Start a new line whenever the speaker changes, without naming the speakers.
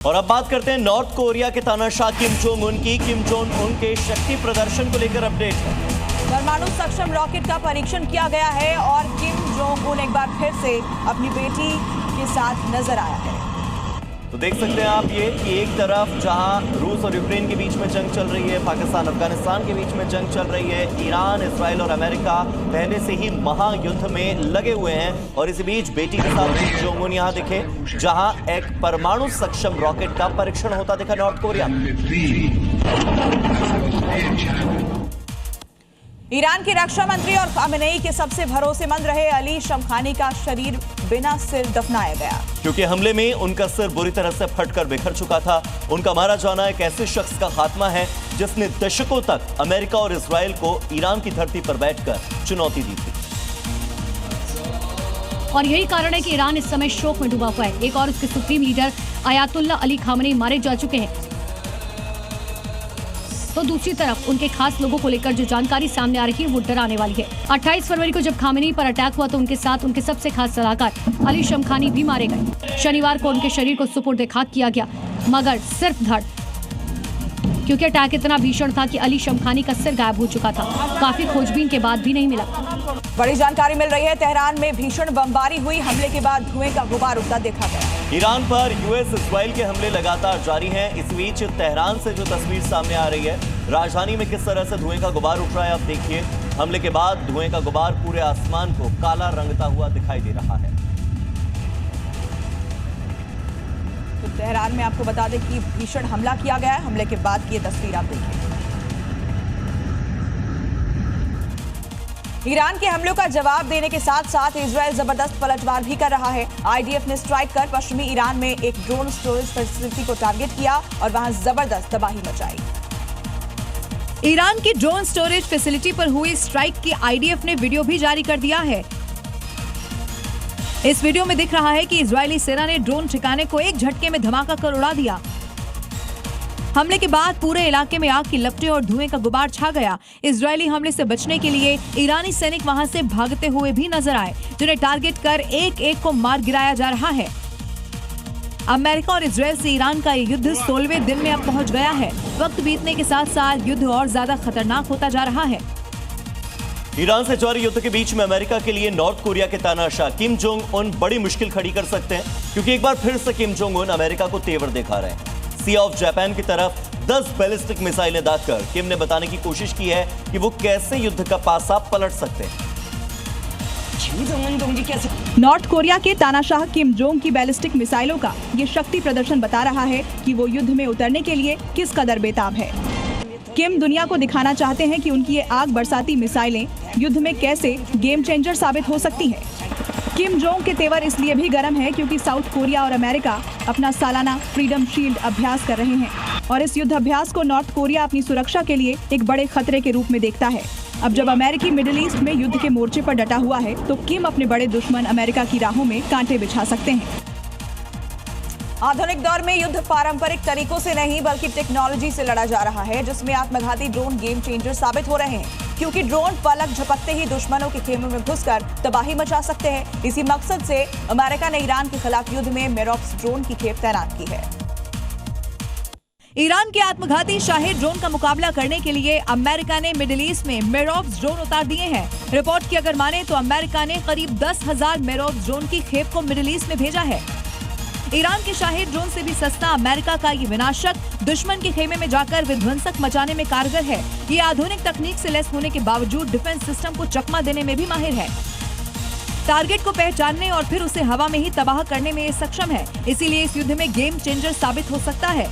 और अब बात करते हैं नॉर्थ कोरिया के तानाशाह किम जोंग उन की। किम जोंग उन के शक्ति प्रदर्शन को लेकर अपडेट है।
परमाणु सक्षम रॉकेट का परीक्षण किया गया है और किम जोंग उन एक बार फिर से अपनी बेटी के साथ नजर आया है।
तो देख सकते हैं आप ये कि एक तरफ जहां रूस और यूक्रेन के बीच में जंग चल रही है, पाकिस्तान अफगानिस्तान के बीच में जंग चल रही है, ईरान, इजराइल और अमेरिका पहले से ही महायुद्ध में लगे हुए हैं और इसी बीच बेटी के साथ किम जोंग उन यहां दिखे जहां एक परमाणु सक्षम रॉकेट का परीक्षण होता दिखा नॉर्थ कोरिया।
ईरान के रक्षा मंत्री और खामेनेई के सबसे भरोसेमंद रहे अली शमखानी का शरीर बिना सिर दफनाया गया,
क्योंकि हमले में उनका सिर बुरी तरह से फटकर बिखर चुका था। उनका मारा जाना एक ऐसे शख्स का खात्मा है जिसने दशकों तक अमेरिका और इजराइल को ईरान की धरती पर बैठकर चुनौती दी थी।
और यही कारण है कि ईरान इस समय शोक में डूबा हुआ है। एक और उसके supreme leader Ayatollah Ali Khamenei मारे जा चुके हैं, तो दूसरी तरफ उनके खास लोगों को लेकर जो जानकारी सामने आ रही है वो डराने वाली है। 28 फरवरी को जब खामेनेई पर अटैक हुआ तो उनके साथ उनके सबसे खास सलाहकार अली शमखानी भी मारे गए। शनिवार को उनके शरीर को सुपुर्द खाक किया गया, मगर सिर्फ धड़, क्योंकि अटैक इतना भीषण था कि अली शमखानी का सिर गायब हो चुका था। काफी खोजबीन के बाद भी नहीं मिला।
बड़ी जानकारी मिल रही है, तेहरान में भीषण बमबारी हुई, हमले के बाद धुएं का गुबार उठता देखा गया।
ईरान पर यूएस इजराइल के हमले लगातार जारी हैं। इस बीच तेहरान से जो तस्वीर सामने आ रही है, राजधानी में किस तरह से धुएं का गुबार उठ रहा है, आप देखिए। हमले के बाद धुएं का गुबार पूरे आसमान को काला रंगता हुआ दिखाई दे रहा है।
तो तेहरान में आपको बता दें कि भीषण हमला किया गया है। हमले के बाद की ये तस्वीर आप देखिए। ईरान के हमलों का जवाब देने के साथ साथ इजराइल जबरदस्त पलटवार भी कर रहा है। आईडीएफ ने स्ट्राइक कर पश्चिमी ईरान में एक ड्रोन स्टोरेज फैसिलिटी को टारगेट किया और वहां जबरदस्त तबाही मचाई।
ईरान की ड्रोन स्टोरेज फैसिलिटी पर हुई स्ट्राइक की आईडीएफ ने वीडियो भी जारी कर दिया है। इस वीडियो में दिख रहा है कि इजरायली सेना ने ड्रोन ठिकाने को एक झटके में धमाका कर उड़ा दिया। हमले के बाद पूरे इलाके में आग की लपटें और धुएं का गुबार छा गया। इजरायली हमले से बचने के लिए ईरानी सैनिक वहां से भागते हुए भी नजर आए, जिन्हें टारगेट कर एक एक को मार गिराया जा रहा है। अमेरिका और इजराइल से ईरान का ये युद्ध 16वें दिन में अब पहुंच गया है। वक्त बीतने के साथ साथ युद्ध और ज्यादा खतरनाक होता जा रहा है।
ईरान से जारी युद्ध के बीच में अमेरिका के लिए नॉर्थ कोरिया के तानाशाह किम जोंग उन बड़ी मुश्किल खड़ी कर सकते हैं, क्योंकि एक बार फिर से किम जोंग उन अमेरिका को तेवर दिखा रहे हैं। सी ऑफ जापान की तरफ 10 बैलिस्टिक मिसाइलें दागकर किम ने बताने की कोशिश की है कि वो कैसे युद्ध का पासा पलट सकते हैं।
नॉर्थ कोरिया के तानाशाह किम जोंग की बैलिस्टिक मिसाइलों का ये शक्ति प्रदर्शन बता रहा है कि वो युद्ध में उतरने के लिए किस कदर बेताब है। किम दुनिया को दिखाना चाहते हैं कि उनकी ये आग बरसाती मिसाइलें युद्ध में कैसे गेम चेंजर साबित हो सकती हैं। किम जोंग के तेवर इसलिए भी गर्म है क्योंकि साउथ कोरिया और अमेरिका अपना सालाना फ्रीडम शील्ड अभ्यास कर रहे हैं और इस युद्ध अभ्यास को नॉर्थ कोरिया अपनी सुरक्षा के लिए एक बड़े खतरे के रूप में देखता है। अब जब अमेरिकी मिडिल ईस्ट में युद्ध के मोर्चे पर डटा हुआ है तो किम अपने बड़े दुश्मन अमेरिका की राहों में कांटे बिछा सकते हैं।
आधुनिक दौर में युद्ध पारंपरिक तरीकों से नहीं बल्कि टेक्नोलॉजी से लड़ा जा रहा है, जिसमें आत्मघाती ड्रोन गेम चेंजर साबित हो रहे हैं, क्योंकि ड्रोन पलक झपकते ही दुश्मनों के खेमों में घुसकर तबाही मचा सकते हैं। इसी मकसद से अमेरिका ने ईरान के खिलाफ युद्ध में मेरॉक्स ड्रोन की खेप तैनात की है।
ईरान के आत्मघाती शाहिद ड्रोन का मुकाबला करने के लिए अमेरिका ने मिडिल ईस्ट में मेरॉक्स ड्रोन उतार दिए हैं। रिपोर्ट की अगर माने तो अमेरिका ने करीब 10,000 मेरॉक्स ड्रोन की खेप को मिडिल ईस्ट में भेजा है। ईरान के शाहिद ड्रोन से भी सस्ता अमेरिका का ये विनाशक दुश्मन के खेमे में जाकर विध्वंसक मचाने में कारगर है। ये आधुनिक तकनीक से लैस होने के बावजूद डिफेंस सिस्टम को चकमा देने में भी माहिर है। टारगेट को पहचानने और फिर उसे हवा में ही तबाह करने में ये सक्षम है। इसीलिए इस युद्ध में गेम चेंजर साबित हो सकता है।